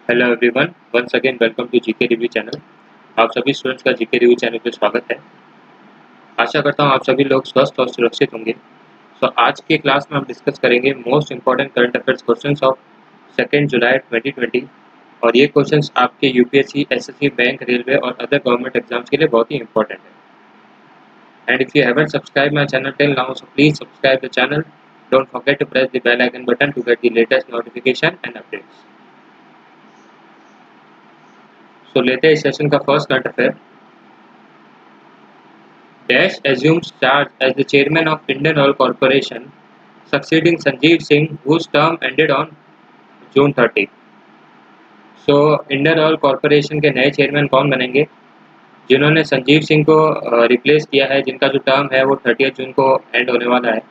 Hello everyone, once again welcome to GK review channel. आप सभी students का GK review channel पे स्वागत है। आशा करता हूँ आप सभी लोग स्वस्थ और सुरक्षित होंगे। आज के क्लास में हम डिस्कस करेंगे most important current affairs questions of 2 July 2020। और ये क्वेश्चंस आपके यूपीएससी, एसएससी, बैंक, रेलवे और अदर गवर्नमेंट एग्जाम्स के लिए बहुत ही इंपॉर्टेंट है। And if you haven't subscribe my channel till now, so please subscribe the channel. Don't forget to press the bell icon button to get the latest notification and updates. लेते हैं इस session का first current affair. Dash assumes charge as the chairman of Indian Oil Corporation, succeeding Sanjeev Singh, whose term ended on June 30. Indian Oil Corporation के नए chairman कौन बनेंगे? जिन्होंने संजीव सिंह को रिप्लेस किया है, जिनका जो टर्म है वो 30 जून को एंड होने वाला है।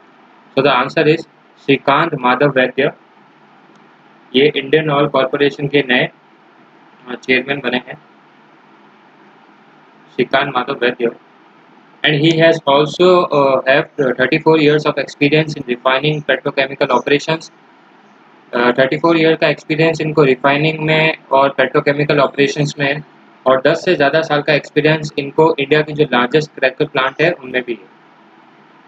The answer is Shrikant Madhav Vaidya. ये इंडियन ऑयल कॉरपोरेशन के नए चेयरमैन बने हैं, श्रीकांत माधव वैद्य। And he has also have 34 years of experience in refining petrochemical operations। 34 year का एक्सपीरियंस इनको रिफाइनिंग में और पेट्रोकेमिकल ऑपरेशंस में, और 10 से ज़्यादा साल का एक्सपीरियंस इनको इंडिया की जो लार्जेस्ट क्रैकर प्लांट है उनमें भी है।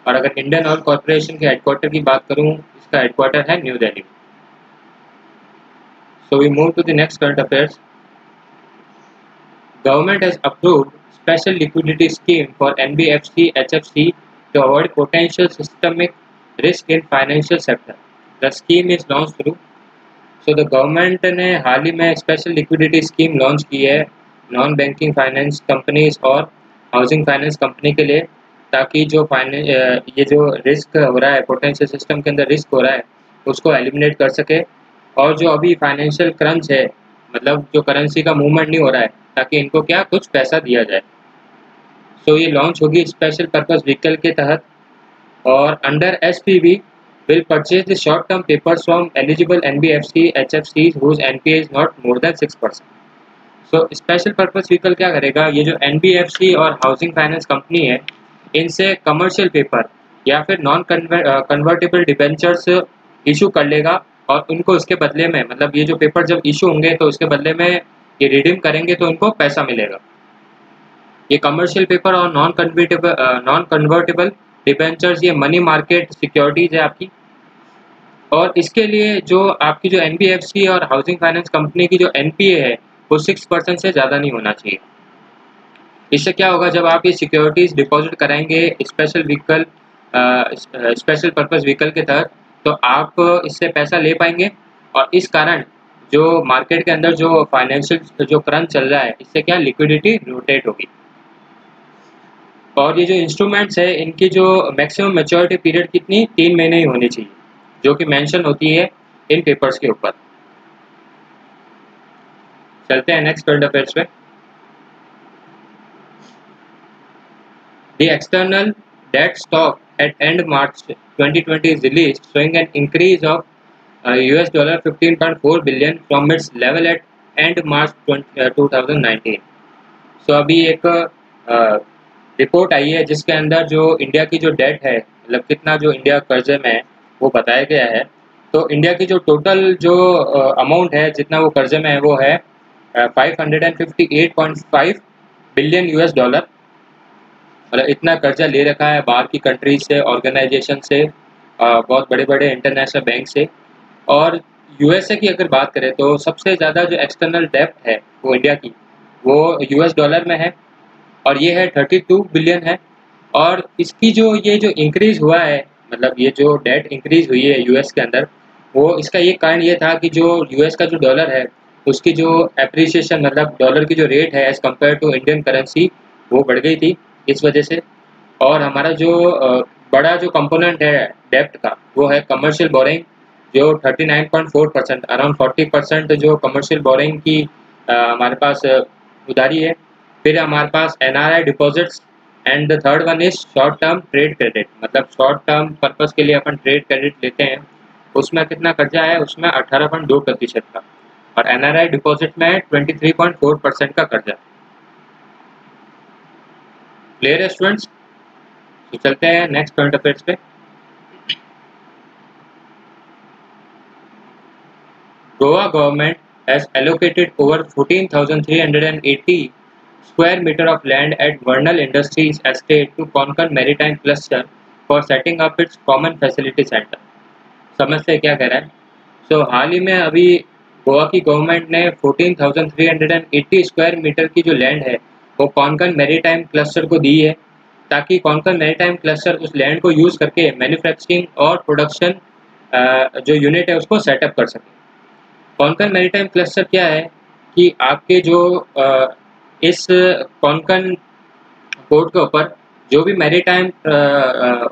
और अगर इंडियन ऑयल कॉरपोरेशन के हेडक्वार्टर की बात करूँ, इसका हेडक्वार्टर है New Delhi. So we move to the next current affairs. Government has approved special liquidity scheme for NBFC HFC to avoid potential systemic risk in financial sector. The scheme is launched through। the government ने हाल ही में special liquidity scheme launch की है non banking finance companies और housing finance company के लिए, ताकि जो ये जो रिस्क हो रहा है, पोटेंशियल सिस्टम के अंदर रिस्क हो रहा है, उसको एलिमिनेट कर सके। और जो अभी फाइनेंशियल क्रंच है, मतलब जो करेंसी का मूवमेंट नहीं हो रहा है, ताकि इनको क्या कुछ पैसा दिया जाए। ये लॉन्च होगी स्पेशल पर्पस व्हीकल के तहत। और under SPV will purchase the short term papers from eligible NBFC HFC whose NPA is not more than 6%। Special purpose vehicle क्या करेगा? ये जो एनबीएफसी और हाउसिंग फाइनेंस कंपनी है, इनसे कमर्शियल पेपर या फिर नॉन कन्वर्टेबल डिबेंचर्स इशू कर लेगा, और उनको इसके बदले में, मतलब ये जो पेपर जब इशू होंगे तो उसके बदले में ये रिडीम करेंगे तो उनको पैसा मिलेगा। ये कमर्शियल पेपर और नॉन कन्वर्टेबल डिबेंचर्स ये मनी मार्केट सिक्योरिटीज है आपकी। और इसके लिए जो आपकी जो एनबीएफसी और हाउसिंग फाइनेंस कंपनी की जो एनपीए है वो 6% से ज़्यादा नहीं होना चाहिए। इससे क्या होगा? जब आप ये सिक्योरिटीज डिपॉजिट कराएंगे स्पेशल पर्पस व्हीकल के तहत, तो आप इससे पैसा ले पाएंगे। और इस कारण जो मार्केट के अंदर जो फाइनेंशियल जो क्रंच चल रहा है, इससे क्या लिक्विडिटी रोटेट होगी। और ये जो इंस्ट्रूमेंट्स है, इनकी जो मैक्सिमम मैच्योरिटी पीरियड कितनी 3 महीने ही होनी चाहिए, जो कि मेंशन होती है इन पेपर्स के ऊपर। चलते हैं नेक्स्ट करंट अफेयर्स पे। The external debt stock at end March 2020 is released, showing an increase of $15.4 billion from its level at end March 2019। अभी एक रिपोर्ट आई है जिसके अंदर जो इंडिया की जो डेट है, मतलब कितना जो इंडिया कर्जे में है, वो बताया गया है। तो इंडिया की जो टोटल जो अमाउंट है, जितना वो कर्जे में है, वो है 558.5 बिलियन $। मतलब इतना कर्जा ले रखा है बाहर की कंट्रीज से, ऑर्गेनाइजेशन से, बहुत बड़े बड़े इंटरनेशनल बैंक से। और यूएसए की अगर बात करें तो सबसे ज़्यादा जो एक्सटर्नल डेप्ट है वो इंडिया की, वो $। में है, और ये है 32 बिलियन है। और इसकी ये जो इंक्रीज हुआ है, मतलब ये जो डेट इंक्रीज हुई है यूएस के अंदर, वो इसका ये कारण ये था कि जो यूएस का जो डॉलर है, उसकी जो एप्रिसिएशन, मतलब डॉलर की जो रेट है as compare to Indian currency, वो बढ़ गई थी इस वजह से। और हमारा जो बड़ा जो कंपोनेंट है डेप्ट का, वो है कमर्शियल बोरिंग, जो 39.4%, अराउंड 40% जो कमर्शियल बोरिंग की हमारे पास उधारी है। फिर हमारे पास NRI deposits, and the third one is short term trade credit, मतलब शॉर्ट टर्म पर्पस के लिए अपन ट्रेड क्रेडिट लेते हैं, उसमें कितना कर्जा है? उसमें 18.2% का। और एनआरआई डिपॉजिट में 23.4% का कर्जा। क्लियर है स्टूडेंट्स? तो चलते हैं नेक्स्ट करंट अफेयर्स पे। Goa government has allocated over 14,380 square meter of land at Vernal Industries Estate to Konkan Maritime Cluster for setting up its common facility center. समझते क्या कह रहा है? हाल ही में अभी गोवा की गवर्नमेंट ने 14,380 स्क्वायर मीटर की जो लैंड है वो कॉनकन मैरीटाइम क्लस्टर को दी है, ताकि कॉनकन मैरीटाइम क्लस्टर उस लैंड को यूज़ करके मैन्युफैक्चरिंग और प्रोडक्शन जो यूनिट है उसको सेटअप कर सके। कॉनकन मैरीटाइम क्लस्टर क्या है कि आपके जो इस कॉनकन पोर्ट के ऊपर जो भी मैरीटाइम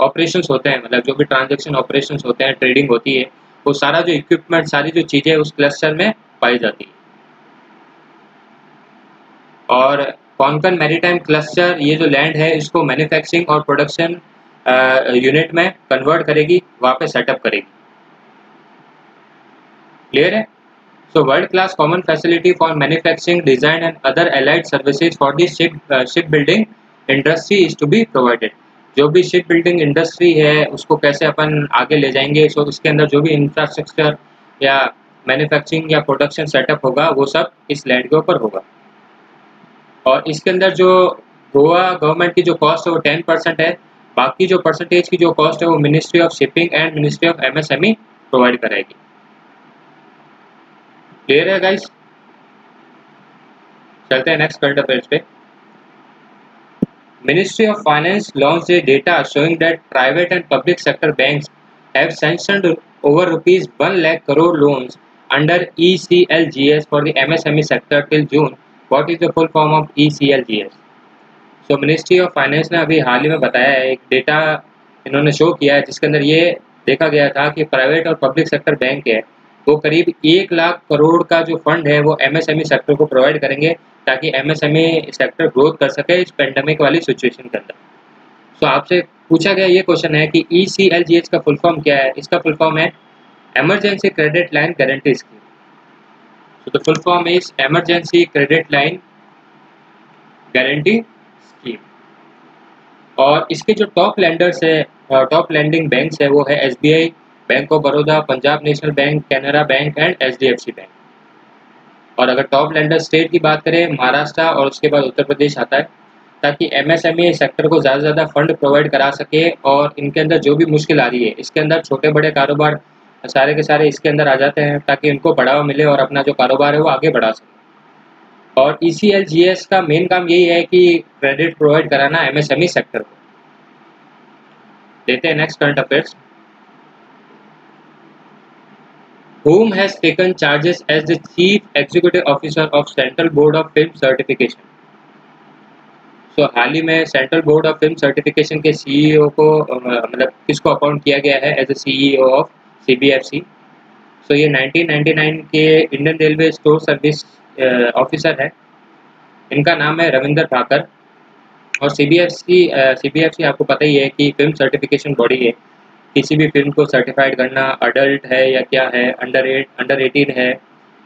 ऑपरेशंस होते हैं, मतलब जो भी ट्रांजैक्शन ऑपरेशंस होते हैं, ट्रेडिंग होती है, वो सारा जो इक्विपमेंट, सारी जो चीज़ें उस क्लस्टर में पाई जाती है। और कॉनकन मैरीटाइम क्लस्टर ये जो लैंड है इसको मैन्युफैक्चरिंग और प्रोडक्शन यूनिट में कन्वर्ट करेगी, वहाँ पे सेटअप करेगी। क्लियर है? So world-class common facility for manufacturing, design and other allied services for the shipbuilding industry is to be provided. जो भी शिप बिल्डिंग इंडस्ट्री है उसको कैसे अपन आगे ले जाएंगे, सो इसके अंदर जो भी इंफ्रास्ट्रक्चर या मैन्युफैक्चरिंग या प्रोडक्शन सेटअप होगा वो सब इस लैंड के ऊपर होगा। और इसके अंदर जो गोवा गवर्नमेंट की जो कॉस्ट है वो 10% है, बाकी जो परसेंटेज की जो कॉस्ट है वो ministry of shipping and ministry of MSME provide कराएगी। क्लियर है गाइस? चलते हैं नेक्स्ट करंट अफेयर्स पे। Ministry of Finance launched a data showing that private and public sector banks have sanctioned over rupees 1 lakh crore loans under ECLGS for the MSME sector till June. What is the full form of ECLGS? So Ministry of Finance ने अभी हाल ही में बताया है, एक data इन्होंने show किया है जिसके अंदर ये देखा गया था कि प्राइवेट और पब्लिक सेक्टर बैंक है वो करीब 1 लाख करोड़ का जो फंड है वो MSME सेक्टर को प्रोवाइड करेंगे, ताकि MSME सेक्टर ग्रोथ कर सके इस पेंडेमिक वाली सिचुएशन के अंदर। सो आपसे पूछा गया ये क्वेश्चन है कि ECLGS का फुल फॉर्म क्या है? इसका फुल फॉर्म है emergency credit line guarantee scheme. So the full form is emergency credit line guarantee scheme. और इसके जो टॉप लेंडर्स है, टॉप लेंडिंग बैंक्स है वो है SBI, bank of Baroda, Punjab national bank, Canara bank and HDFC bank. और अगर टॉप लेंडर स्टेट की बात करें, महाराष्ट्र और उसके बाद उत्तर प्रदेश आता है, ताकि MSME सेक्टर को ज़्यादा से ज़्यादा फंड प्रोवाइड करा सके और इनके अंदर जो भी मुश्किल आ रही है, इसके अंदर छोटे बड़े कारोबार सारे के सारे इसके अंदर आ जाते हैं, ताकि इनको बढ़ावा मिले और अपना जो कारोबार है वो आगे बढ़ा सके। और ECLGS का मेन काम यही है कि क्रेडिट प्रोवाइड कराना MSME सेक्टर को। देते हैं next current affairs. Whom has taken charges as the Chief Executive Officer of Central Board of Film Certification? So हाल ही में Central Board of Film Certification के CEO को मतलब किसको अपॉइंट किया गया है as a CEO of CBFC। So ये 1999 के Indian Railway Store Service officer है, इनका नाम है रविंदर भाकर। और CBFC आपको पता ही है कि फिल्म सर्टिफिकेशन बॉडी है, किसी भी फिल्म को सर्टिफाइड करना, अडल्ट है या क्या है, अंडर 18 है,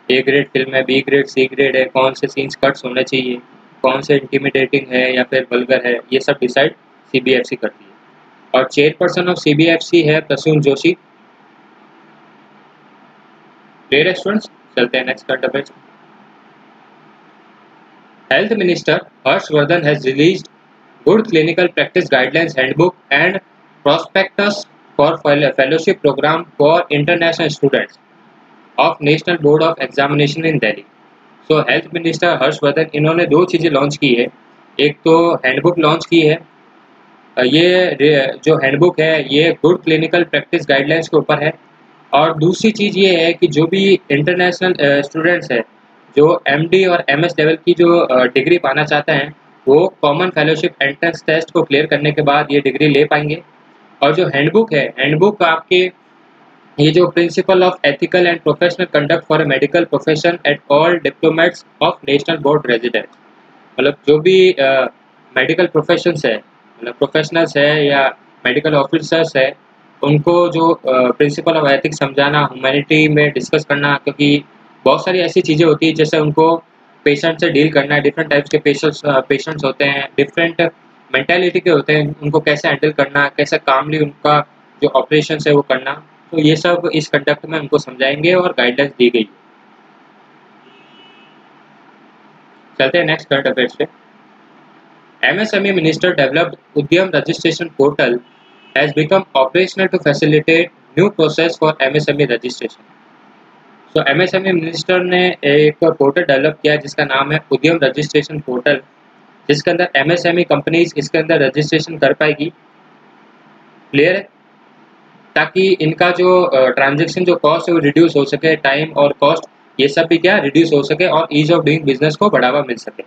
A ग्रेड फिल्म है, B ग्रेड, C ग्रेड है, कौन से सीन्स कट्स होने चाहिए, कौन से इंटिमिडेटिंग है या फिर वल्गर है, ये सब डिसाइड CBFC करती है। और चेयरपर्सन ऑफ CBFC है प्रसून जोशी। क्लियर है स्टूडेंट्स? चलते हैं next current affairs. Health minister Harshvardhan has released good clinical practice guidelines handbook and prospectus for fellowship program for international students of National Board of Examination in Delhi। So health minister Harshvardhan इन्होंने दो चीज़ें launch की है, एक तो handbook launch की है, ये जो हैंडबुक है ये गुड क्लिनिकल प्रैक्टिस गाइडलाइंस के ऊपर है। और दूसरी चीज़ ये है कि जो भी इंटरनेशनल स्टूडेंट्स है जो MD और MS लेवल की जो डिग्री पाना चाहते हैं वो कॉमन फेलोशिप एंट्रेंस टेस्ट को क्लियर करने के बाद ये डिग्री ले पाएंगे। और जो हैंडबुक है, हैंडबुक आपके ये जो principle of ethical and professional conduct for medical profession at all diplomats of national board residents, मतलब जो भी मेडिकल प्रोफेशंस है, मतलब प्रोफेशनल्स है या मेडिकल ऑफिसर्स है, उनको जो प्रिंसिपल ऑफ एथिक्स समझाना, ह्यूमैनिटी में डिस्कस करना, क्योंकि बहुत सारी ऐसी चीज़ें होती है जैसे उनको पेशेंट से डील करना है, डिफरेंट टाइप्स के पेशेंट्स होते हैं, डिफरेंट मेंटालिटी के होते हैं, उनको कैसे हैंडल करना, कैसे कामली उनका जो ऑपरेशन है वो करना, तो ये सब इस कंडक्ट में उनको समझाएंगे और गाइडलाइंस दी गई। चलते हैं नेक्स्ट करंट अफेयर्स पे। MSME minister developed Udyam registration portal has become operational to facilitate new process for MSME registration. So MSME minister ने एक पोर्टल डेवलप किया जिसका नाम है उद्यम रजिस्ट्रेशन पोर्टल, जिसके अंदर MSME कंपनीज इसके अंदर रजिस्ट्रेशन कर पाएगी। क्लियर है? ताकि इनका जो ट्रांजैक्शन जो कॉस्ट है वो रिड्यूस हो सके, टाइम और कॉस्ट ये सब भी क्या रिड्यूस हो सके और ईज ऑफ डूइंग बिजनेस को बढ़ावा मिल सके।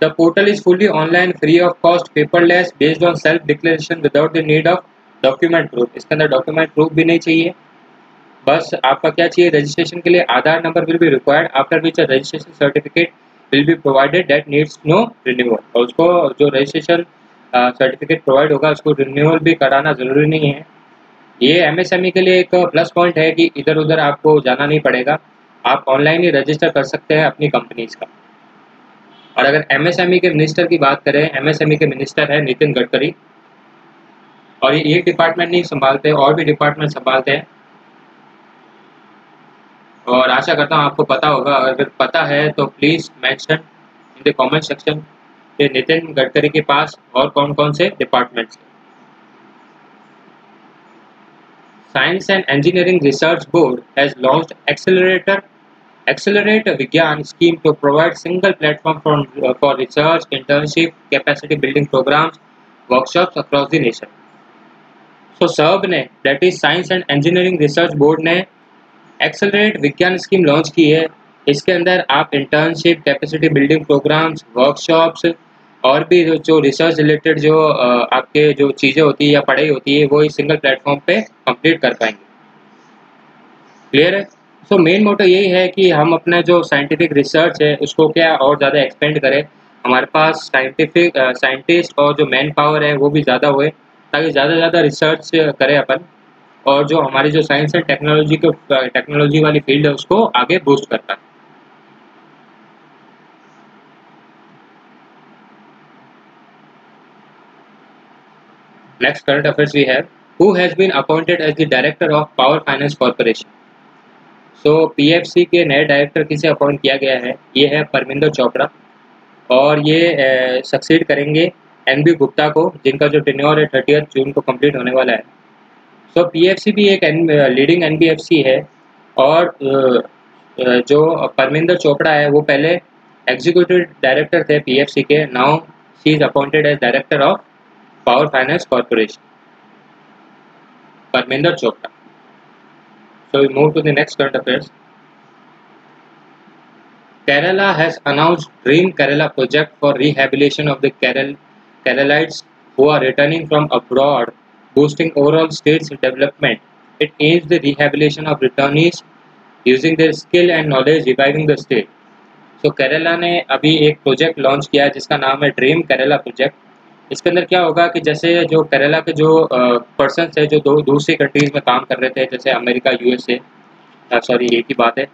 The portal is fully online, free of cost, paperless, based on self declaration without the need of document proof. इसके अंदर डॉक्यूमेंट प्रूफ भी नहीं चाहिए, बस आपका क्या चाहिए, रजिस्ट्रेशन के लिए Aadhaar number will be required, after which registration certificate will be provided that needs no renewal. और उसको जो रजिस्ट्रेशन सर्टिफिकेट प्रोवाइड होगा उसको रिन्यूअल भी कराना ज़रूरी नहीं है। ये MSME के लिए एक प्लस पॉइंट है कि इधर उधर आपको जाना नहीं पड़ेगा, आप ऑनलाइन ही रजिस्टर कर सकते हैं अपनी कंपनीज का। और अगर MSME के मिनिस्टर की बात करें, MSME के मिनिस्टर है नितिन गडकरी, और ये एक डिपार्टमेंट नहीं संभालते, और भी डिपार्टमेंट संभालते हैं। और आशा करता हूँ आपको पता होगा, अगर पता है तो please mention in the comment section कि नितिन गडकरी के पास और कौन कौन से डिपार्टमेंट्स हैं। Science and Engineering Research Board has launched Accelerate Vigyan scheme to provide single platform for research, internship, capacity building programs, workshops across the nation. So SERB ने, that is Science and Engineering Research Board ने Accelerate Vigyan scheme launch की है। इसके अंदर आप internship, capacity building programmes, workshops और भी जो रिसर्च रिलेटेड जो आपके जो चीज़ें होती है या पढ़ाई होती है वो इस सिंगल प्लेटफॉर्म पे कंप्लीट कर पाएंगे। क्लियर है? सो मेन मोटो यही है कि हम अपना जो साइंटिफिक रिसर्च है उसको क्या और ज़्यादा एक्सपेंड करें, हमारे पास साइंटिस्ट और जो मैन पावर है वो भी ज़्यादा हुए, ताकि ज़्यादा से ज़्यादा रिसर्च करें अपन, और जो हमारी जो साइंस एंड टेक्नोलॉजी वाली फील्ड है उसको आगे बूस्ट करता है। Next current affairs we have, who has been appointed as the director of Power Finance Corporation? So PFC के नए डायरेक्टर किसे अपॉइंट किया गया है? ये है परमिंदर चोपड़ा, और ये सक्सीड करेंगे NB गुप्ता को, जिनका जो टेन्योर है 30 जून को कंप्लीट होने वाला है। सो PFC भी एक लीडिंग NBFC है, और जो परमिंदर चोपड़ा है वो पहले एग्जीक्यूटिव डायरेक्टर थे PFC के, now she is appointed as director of Power Finance Corporation, Parminder Chopra. So we move to the next current affairs. Kerala has announced Dream Kerala project for rehabilitation of the Keralites who are returning from abroad, boosting overall state's development. It aims the rehabilitation of returnees using their skill and knowledge, reviving the state. So Kerala ने अभी एक project launch किया है जिसका नाम है dream Kerala project. इसके अंदर क्या होगा कि जैसे जो केरला के जो पर्सन्स है जो दूसरी कंट्रीज़ में काम कर रहे थे, जैसे अमेरिका, USA, सॉरी एक ही बात है,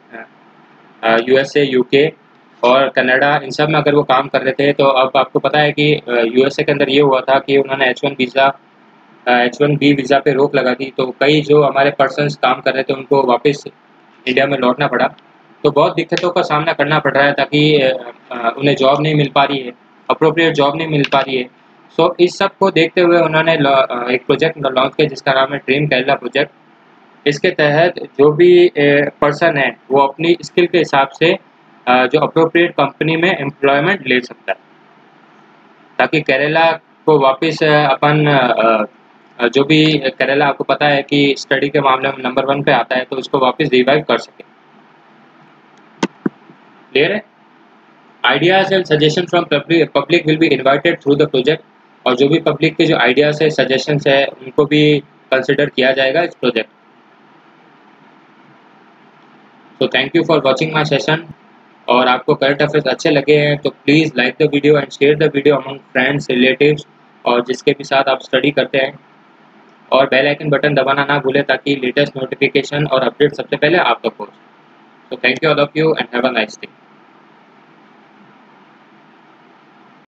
USA, UK और कनाडा, इन सब में अगर वो काम कर रहे थे, तो अब आपको पता है कि USA के अंदर ये हुआ था कि उन्होंने H1B वीज़ा पे रोक लगा दी, तो कई जो हमारे पर्सन्स काम कर रहे थे उनको वापस इंडिया में लौटना पड़ा। तो बहुत दिक्कतों का सामना करना पड़ रहा है, ताकि उन्हें जॉब नहीं मिल पा रही है, अप्रोप्रिएट जॉब नहीं मिल पा रही है। सो इस सब को देखते हुए उन्होंने एक प्रोजेक्ट लॉन्च किया जिसका नाम है ड्रीम केरला प्रोजेक्ट। इसके तहत जो भी पर्सन है वो अपनी स्किल के हिसाब से जो अप्रोप्रिएट कंपनी में एम्प्लॉयमेंट ले सकता है, ताकि केरला को वापस अपन जो भी केरला आपको पता है कि स्टडी के मामले में नंबर 1 पे आता है, तो उसको वापस रिवाइव कर सके। क्लियर है? Ideas and suggestion from public will be invited through the project, और जो भी पब्लिक के जो आइडियाज़ है, सजेशंस है, उनको भी कंसिडर किया जाएगा इस प्रोजेक्ट। तो thank you for watching my session, और आपको करंट अफेयर्स अच्छे लगे हैं तो please like the video and share the video among friends, relatives और जिसके भी साथ आप स्टडी करते हैं, और बेल आइकन बटन दबाना ना भूलें ताकि लेटेस्ट नोटिफिकेशन और अपडेट सबसे पहले आप तक पहुँचे। तो thank you all of you and have a nice day.